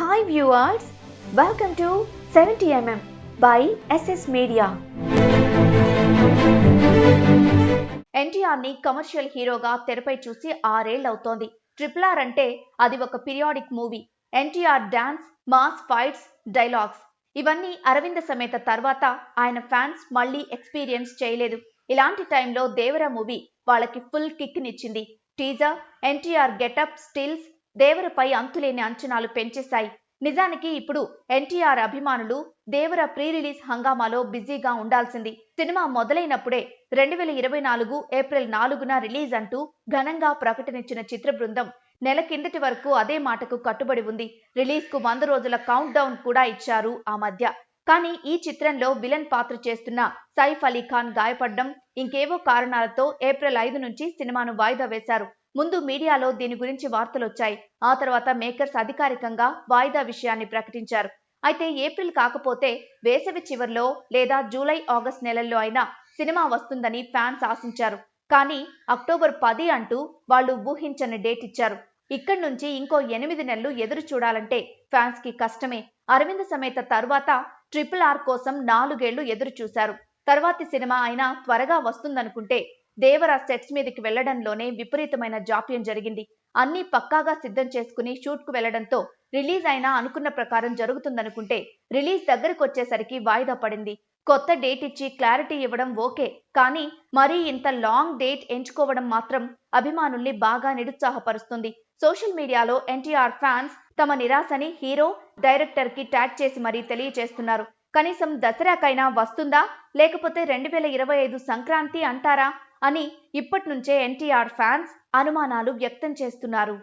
Hi viewers, welcome to 70mm by SS Media. ఎన్టీఆర్ని commercial హీరోగా తెరపై చూసి 6 ఏళ్లు అవుతోంది. RRR అంటే అది ఒక periodic movie. NTR dance, mass fights, dialogues ఇవన్నీ అరవింద సమేత తర్వాత ఆయన ఫ్యాన్స్ మళ్ళీ ఎక్స్పీరియన్స్ చేయలేదు. ఇలాంటి టైంలో దేవర మూవీ వాళ్ళకి ఫుల్ కిక్ నిచ్చింది. టీజర్, ఎన్టీఆర్ గెటప్, స్టిల్స్ దేవరపై అంతులేని అంచనాలు పెంచేశాయి. నిజానికి ఇప్పుడు ఎన్టీఆర్ అభిమానులు దేవర ప్రీ రిలీజ్ హంగామాలో బిజీగా ఉండాల్సింది. సినిమా మొదలైనప్పుడే 2024 ఏప్రిల్ 4న రిలీజ్ అంటూ ఘనంగా ప్రకటనిచ్చిన చిత్ర బృందం నెల కిందటి వరకు అదే మాటకు కట్టుబడి ఉంది. రిలీజ్ కు 100 రోజుల కౌంట్ డౌన్ కూడా ఇచ్చారు ఆ మధ్య. కానీ ఈ చిత్రంలో విలన్ పాత్ర చేస్తున్న సైఫ్ అలీ ఖాన్ గాయపడ్డం, ఇంకేవో కారణాలతో ఏప్రిల్ 5 నుంచి సినిమాను వాయిదా వేశారు. ముందు మీడియాలో దీని గురించి వార్తలొచ్చాయి. ఆ తర్వాత మేకర్స్ అధికారికంగా వాయిదా విషయాన్ని ప్రకటించారు. అయితే ఏప్రిల్ కాకపోతే వేసవి చివర్లో లేదా జూలై ఆగస్ట్ నెలల్లో అయినా సినిమా వస్తుందని ఫ్యాన్స్ ఆశించారు. కానీ అక్టోబర్ 10 అంటూ వాళ్ళు ఊహించని డేట్ ఇచ్చారు. ఇక్కడి నుంచి ఇంకో 8 నెలలు ఎదురు చూడాలంటే ఫ్యాన్స్ కి కష్టమే. అరవింద సమేత తర్వాత RRR కోసం 4 ఏళ్లు ఎదురు చూశారు. తర్వాతి సినిమా అయినా త్వరగా వస్తుందనుకుంటే దేవర సెట్స్ మీదకి వెళ్లడంలోనే విపరీతమైన జాప్యం జరిగింది. అన్నీ పక్కాగా సిద్ధం చేసుకుని షూట్ కు వెళ్లడంతో రిలీజ్ అయినా అనుకున్న ప్రకారం జరుగుతుందనుకుంటే రిలీజ్ దగ్గరకు వచ్చేసరికి వాయిదా పడింది. కొత్త డేట్ ఇచ్చి క్లారిటీ ఇవ్వడం ఓకే, కానీ మరీ ఇంత లాంగ్ డేట్ ఎంచుకోవడం మాత్రం అభిమానుల్ని బాగా నిరుత్సాహపరుస్తుంది. సోషల్ మీడియాలో ఎన్టీఆర్ ఫ్యాన్స్ తమ నిరాశని హీరో, డైరెక్టర్ కి ట్యాగ్ చేసి మరీ తెలియజేస్తున్నారు. కనీసం దసరాకైనా వస్తుందా, లేకపోతే 2025 సంక్రాంతి అంటారా అని ఇప్పటి నుంచే ఎన్టీఆర్ ఫ్యాన్స్ అనుమానాలు వ్యక్తం చేస్తున్నారు.